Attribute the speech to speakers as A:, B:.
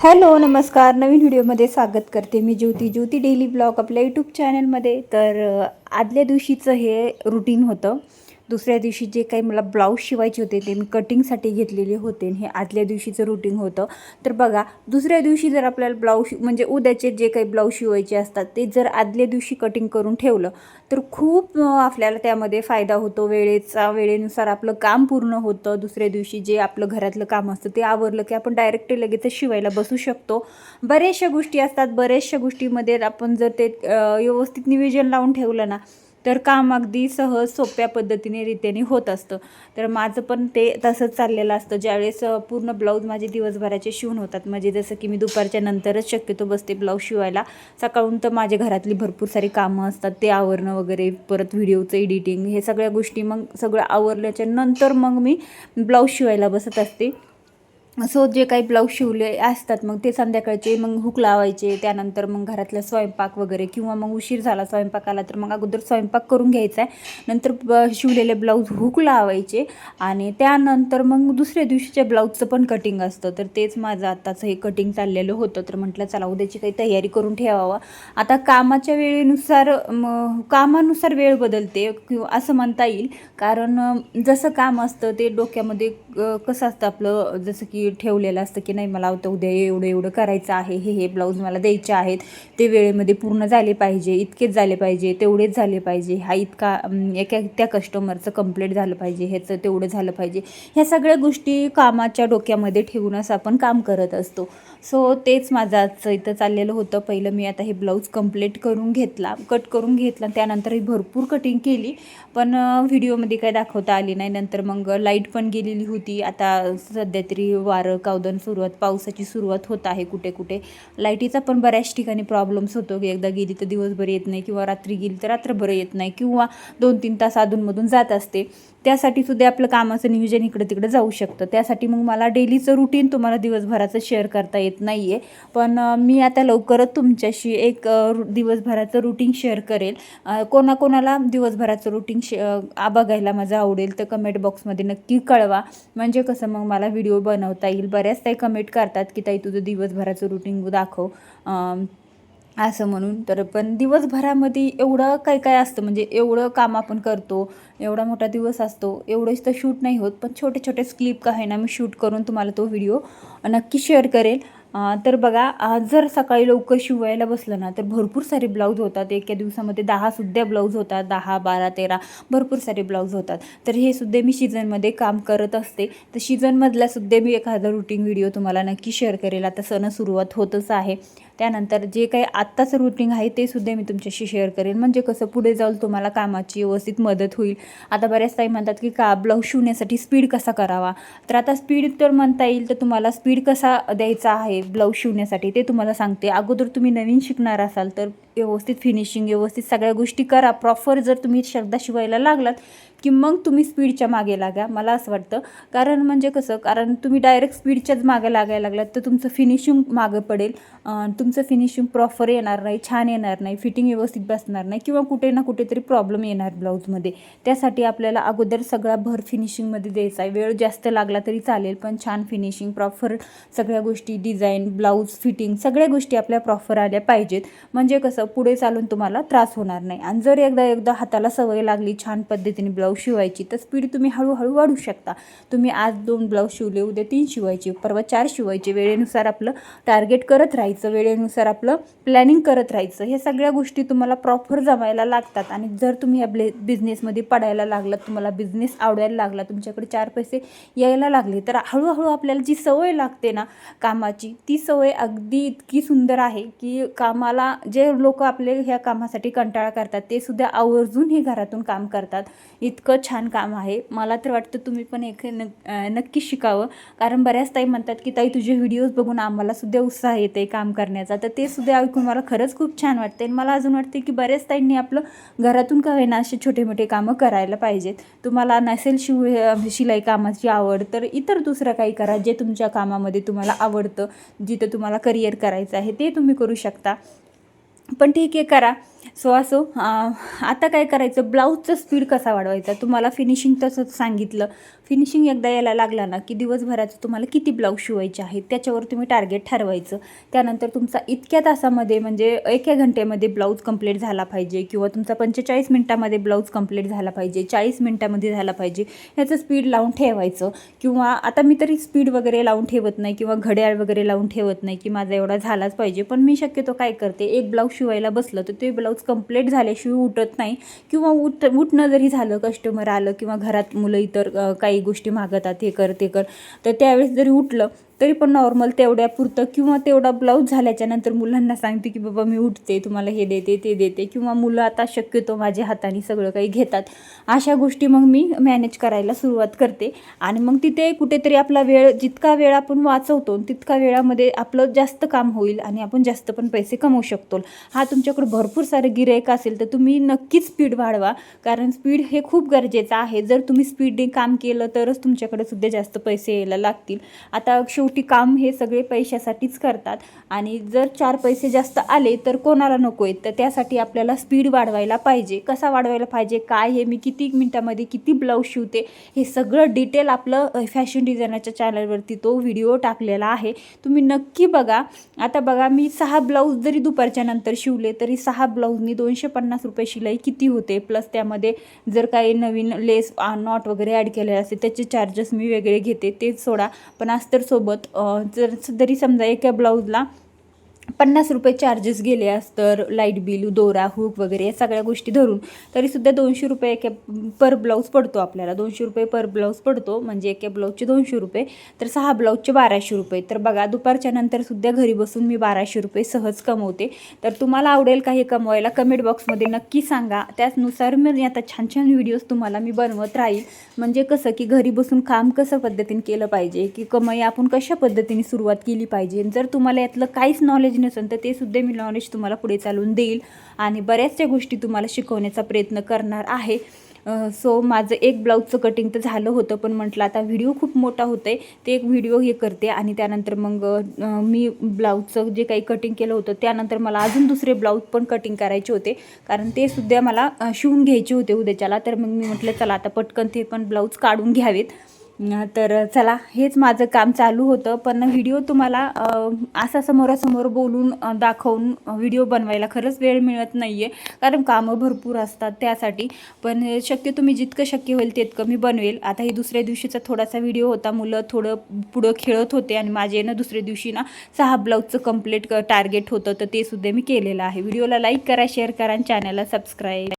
A: Hello नमस्कार. नवीन व्हिडिओमध्ये स्वागत करते मी ज्योती डेली ब्लॉग आपल्या यूट्यूब चॅनलमध्ये. तर आदल्या दिवशीचं हे रुटीन होतं. दुसऱ्या दिवशी जे काही मला ब्लाऊज शिवायचे होते ते मी कटिंगसाठी घेतलेले होते. हे आदल्या दिवशीचं रुटीन होतं. तर बघा, दुसऱ्या दिवशी जर आपल्याला ब्लाऊज म्हणजे उद्याचे जे काही ब्लाऊज शिवायचे असतात ते जर आदल्या दिवशी कटिंग करून ठेवलं तर खूप आपल्याला त्यामध्ये फायदा होतो. वेळेनुसार आपलं काम पूर्ण होतं. दुसऱ्या दिवशी जे आपलं घरातलं काम असतं ते आवरलं की आपण डायरेक्ट लगेच शिवायला बसू शकतो. बऱ्याचशा गोष्टी असतात. बऱ्याचशा गोष्टीमध्ये आपण जर ते व्यवस्थित नियोजन लावून ठेवलं ना तर काम अगदी सहज सोप्या पद्धतीने रीतीने होत असतं. तर माझं पण ते तसंच चाललेलं असतं. ज्यावेळेस पूर्ण ब्लाऊज माझे दिवसभराचे शिवून होतात, म्हणजे जसं की मी दुपारच्या नंतरच शक्यतो बसते ब्लाऊज शिवायला. सकाळून तर माझ्या घरातली भरपूर सारी कामं असतात, ते आवरणं वगैरे, परत व्हिडिओचं एडिटिंग, हे सगळ्या गोष्टी मग सगळं आवरल्याच्या नंतर मग मी ब्लाऊज शिवायला बसत असते. सो जे काही ब्लाऊज शिवले असतात मग ते संध्याकाळचे मग हुक लावायचे. त्यानंतर मग घरातला स्वयंपाक वगैरे, किंवा मग उशीर झाला स्वयंपाकाला तर मग अगोदर स्वयंपाक करून घ्यायचा आहे, नंतर शिवलेले ब्लाऊज हुक लावायचे आणि त्यानंतर मग दुसऱ्या दिवशीच्या ब्लाऊजचं पण कटिंग असतं. तर तेच माझं आत्ताचं हे कटिंग चाललेलं होतं. तर म्हटलं चला उद्याची काही तयारी करून ठेवावं. आता कामाच्या वेळेनुसार कामानुसार वेळ बदलते किंवा असं म्हणता येईल. कारण जसं काम असतं ते डोक्यामध्ये कसं असतं आपलं, जसं की ठेवलेलं असतं की नाही मला आता उद्या एवढं करायचं आहे, हे ब्लाऊज मला द्यायचे आहेत, ते वेळेमध्ये पूर्ण झाले पाहिजे, इतकेच झाले पाहिजे, तेवढेच झाले पाहिजे, हा इतका त्या कस्टमरचं कंप्लीट झालं पाहिजे, ह्याचं तेवढं झालं पाहिजे. ह्या सगळ्या गोष्टी कामाच्या डोक्यामध्ये ठेवूनच आपण काम करत असतो. सो तेच माझं आजचं इथं चाललेलं होतं. पहिलं मी आता हे ब्लाऊज कट करून घेतला, त्यानंतर ही भरपूर कटिंग केली, पण व्हिडिओमध्ये काय दाखवता आली नाही. नंतर मग लाईट पण गेलेली होती. आता सध्या तरी वारं कावदन पावसाची सुरुवात होत आहे. कुठे कुठे लाईटीचा पण बऱ्याच ठिकाणी प्रॉब्लेम्स होतो की एकदा गेली तर दिवसभर येत नाही, किंवा रात्री गेली तर रात्रभर येत नाही, किंवा 2-3 तास अधूनमधून जात असते. त्यासाठी सुद्धा आपलं कामाचं नियोजन इकडं तिकडं जाऊ शकतं. त्यासाठी मग मला डेलीचं रुटीन तुम्हाला दिवसभराचं शेअर करता येत नाही आहे. पण मी आता लवकरच तुमच्याशी एक दिवसभराचं रुटीन शेअर करेल. कोणाकोणाला दिवसभराचं रुटीन बघायला माझं आवडेल तर कमेंट बॉक्समध्ये नक्की कळवा. म्हणजे कसं मग मला व्हिडिओ बनवता येईल. बऱ्याच ताई कमेंट करतात की ताई तुझं दिवसभराचं रुटीन दाखव असं म्हणून. तर पण दिवसभरामध्ये एवढं काय काय असतं, म्हणजे एवढं काम आपण करतो, एवढा मोठा दिवस असतो, एवढंच तर शूट नाही होत. पण छोटे छोटे क्लिप का आहे ना मी शूट करून तुम्हाला तो व्हिडिओ नक्की शेअर करेल. तर बघा, जर सकाळी लवकर शिवायला बसलं ना तर भरपूर सारे ब्लाऊज होतात. एका दिवसामध्ये 10 ब्लाऊज होतात, 10, 12, 13 भरपूर सारे ब्लाऊज होतात. तर हे सुद्धा मी सीझनमध्ये काम करत असते. तर सीझनमधला सुद्धा मी एखादा रुटीन व्हिडिओ तुम्हाला नक्की शेअर करेल. आता सण सुरुवात होतच आहे, त्यानंतर जे काही आत्ताचं रुटीन आहे ते सुद्धा मी तुमच्याशी शेअर करेन. म्हणजे कसं पुढे जाऊन तुम्हाला कामाची व्यवस्थित मदत होईल. आता बऱ्याच ताई म्हणतात की ब्लाऊज शिवण्यासाठी स्पीड कसा करावा. तर आता स्पीड तर म्हणता येईल, तर तुम्हाला स्पीड कसा द्यायचा आहे ब्लाऊज शिवण्यासाठी ते तुम्हाला सांगते. अगोदर तुम्ही नवीन शिकणार असाल तर व्यवस्थित फिनिशिंग, व्यवस्थित सगळ्या गोष्टी करा प्रॉपर. जर तुम्ही शब्द शिवायला लागलात की मग तुम्ही स्पीडच्या मागे लागा, मला असं वाटतं. कारण म्हणजे कसं, कारण तुम्ही डायरेक्ट स्पीडच्याच मागे लागायला लागलात तर तुमचं फिनिशिंग मागं पडेल. तुमचं फिनिशिंग प्रॉपर येणार नाही, छान येणार नाही, फिटिंग व्यवस्थित बसणार नाही, किंवा कुठे ना कुठेतरी प्रॉब्लेम येणार ब्लाऊजमध्ये. त्यासाठी आपल्याला अगोदर सगळा भर फिनिशिंगमध्ये द्यायचा आहे. वेळ जास्त लागला तरी चालेल, पण छान फिनिशिंग प्रॉपर सगळ्या गोष्टी, डिझाईन, ब्लाऊज फिटिंग सगळ्या गोष्टी आपल्या प्रॉपर आल्या पाहिजेत. म्हणजे कसं पुढे चालून तुम्हाला त्रास होणार नाही. आणि जर एकदा हाताला सवय लागली छान पद्धतीने ब्लाऊज शिवायची तर स्पीड तुम्ही हळूहळू वाढू शकता. तुम्ही आज 2 ब्लाऊज शिवले, उद्या 3 शिवायचे, परवा 4 शिवायचे. वेळेनुसार आपलं टार्गेट करत राहायचं, वेळेनुसार आपलं प्लॅनिंग करत राहायचं. हे सगळ्या गोष्टी तुम्हाला प्रॉपर जमायला लागतात. आणि जर तुम्ही या बिझनेसमध्ये पडायला लागलात, तुम्हाला बिझनेस आवडायला लागला, तुमच्याकडे 4 पैसे यायला लागले, तर हळूहळू आपल्याला जी सवय लागते ना कामाची, ती सवय अगदी इतकी सुंदर आहे की कामाला जे लोक आपले ह्या कामासाठी कंटाळा करतात ते सुद्धा आवर्जून हे घरातून काम करतात. इतकं छान काम आहे. मला तर वाटतं तुम्ही पण नक्की शिकावं. कारण बऱ्याच ताई म्हणतात की ताई तुझे व्हिडिओज बघून आम्हाला सुद्धा उत्साह येते काम करण्याचा. तर ते सुद्धा ऐकून मला खरंच खूप छान वाटते. आणि मला अजून वाटते की बऱ्याच ताईंनी आपलं घरातून का होईना असे छोटे मोठे कामं करायला पाहिजेत. तुम्हाला नसेल शिलाई कामाची आवड तर इतर दुसरं काही करा जे तुमच्या कामामध्ये तुम्हाला आवडतं, जिथं तुम्हाला करिअर करायचं आहे ते तुम्ही करू शकता. पण ठीक आहे, करा. सो असो, आता काय करायचं, ब्लाऊजचं स्पीड कसा वाढवायचा. तुम्हाला फिनिशिंग तसंच सांगितलं. फिनिशिंग एकदा यायला लागला ना की दिवसभराचं तुम्हाला किती ब्लाऊज शिवायचे आहेत त्याच्यावर तुम्ही टार्गेट ठरवायचं. त्यानंतर तुमचा इतक्या तासामध्ये म्हणजे 1 घंट्यामध्ये ब्लाऊज कंप्लीट झाला पाहिजे, किंवा तुमचा 45 मिनटामध्ये ब्लाऊज कंप्लीट झाला पाहिजे, 40 मिनटामध्ये झाला पाहिजे, ह्याचं स्पीड लावून ठेवायचं. किंवा आता मी तरी स्पीड वगैरे लावून ठेवत नाही, किंवा घड्याळ वगैरे लावून ठेवत नाही की माझा एवढा झालाच पाहिजे. पण मी शक्यतो काय करते, एक ब्लाऊज शिवायला बसलं तर ते ब्लाऊज कंप्लीट झाल्याशिवाय उठत नाही. किंवा उठणं जरी झालं, कस्टमर आलं किंवा घरात मुलं इतर काही गोष्टी मागतात, हे कर ते कर, तर त्यावेळेस जरी उठलं तरी पण नॉर्मल तेवढ्या पुरतं, किंवा तेवढा ब्लाऊज झाल्याच्या नंतर मुलांना सांगते की बाबा मी उठते, तुम्हाला हे देते ते देते. किंवा मुलं आता शक्यतो माझ्या हाताने सगळं काही घेतात. अशा गोष्टी मग मी मॅनेज करायला सुरुवात करते. आणि मग तिथे कुठेतरी आपला वेळ, जितका वेळ आपण वाचवतो तितका वेळामध्ये आपलं जास्त काम होईल आणि आपण जास्त पण पैसे कमवू शकतो. हा तुमच्याकडे भरपूर सारे गिऱ्हाईक असेल तर तुम्ही नक्कीच स्पीड वाढवा, कारण स्पीड हे खूप गरजेचं आहे. जर तुम्ही स्पीडने काम केलं तरच तुमच्याकडे सुद्धा जास्त पैसे यायला लागतील. आता शेवटी काम हे सगळे पैशासाठीच करतात, आणि जर 4 पैसे जास्त आले तर कोणाला नको आहेत. तर त्यासाठी आपल्याला स्पीड वाढवायला पाहिजे. कसा वाढवायला पाहिजे, काय, हे मी किती मिनटामध्ये किती ब्लाऊज शिवते हे सगळं डिटेल आपलं फॅशन डिझायनरच्या चॅनलवरती तो व्हिडिओ टाकलेला आहे, तुम्ही नक्की बघा. आता बघा, मी 6 ब्लाऊज जरी दुपारच्या नंतर शिवले तरी 6 ब्लाऊजनी 250 रुपये शिलाई किती होते. प्लस त्यामध्ये जर काही नवीन लेस नॉट वगैरे ॲड केलेले असते त्याचे चार्जेस मी वेगळे घेते, तेच सोडा. पण अस्तर सोबत जरी समजा एका ब्लाऊजला 50 रुपये चार्जेस गेले अस्तर, लाईट बिल, दोरा, हुक वगैरे या सगळ्या गोष्टी धरून, तरीसुद्धा 200 रुपये पर ब्लाऊज पडतो आपल्याला. 200 रुपये पर ब्लाऊज पडतो, म्हणजे एका ब्लाऊजचे 200 रुपये, तर 6 ब्लाऊजचे 1200 रुपये. तर बघा, दुपारच्या नंतरसुद्धा घरी बसून मी 1200 रुपये सहज कमवते. तर तुम्हाला आवडेल का हे कमवायला, कमेंट बॉक्समध्ये नक्की सांगा. त्याचनुसार मी आता छान छान व्हिडिओज तुम्हाला मी बनवत राहील. म्हणजे कसं की घरी बसून काम कसं पद्धतीने केलं पाहिजे, की कमाई आपण कशा पद्धतीने सुरुवात केली पाहिजे. जर तुम्हाला यातलं काहीच नॉलेज नसेल तर ते सुद्धा मी नॉलेज तुम्हाला पुढे चालून देईल, आणि बऱ्याचशा गोष्टी तुम्हाला शिकवण्याचा प्रयत्न करणार आहे. सो माझं एक ब्लाऊजचं कटिंग तर झालं होतं, पण म्हटलं आता व्हिडिओ खूप मोठा होतं आहे, ते एक व्हिडिओ हे करते. आणि त्यानंतर मग मी ब्लाऊजचं जे काही कटिंग केलं होतं त्यानंतर मला अजून दुसरे ब्लाऊज पण कटिंग करायचे होते, कारण ते सुद्धा मला शिवून घ्यायचे होते उद्याच्याला. तर मग मी म्हटलं चला आता पटकन ते पण ब्लाऊज काढून घ्यावेत. तर चला, हेच माझं काम चालू होतं. पण व्हिडिओ तुम्हाला असा समोरासमोर बोलून दाखवून व्हिडिओ बनवायला खरंच वेळ मिळत नाही आहे, कारण कामं भरपूर असतात त्यासाठी. पण शक्यतो मी जितकं शक्य होईल तितकं मी बनवेल. आता ही दुसऱ्या दिवशीचा थोडासा व्हिडिओ होता, मुलं थोडं पुढं खेळत होते आणि माझे ना दुसऱ्या दिवशी ना 6 ब्लाऊजचं कंप्लीट टार्गेट होतं, तर ते सुद्धा मी केलेलं आहे. व्हिडिओला लाईक करा, शेअर करा आणि चॅनलला सबस्क्राईब.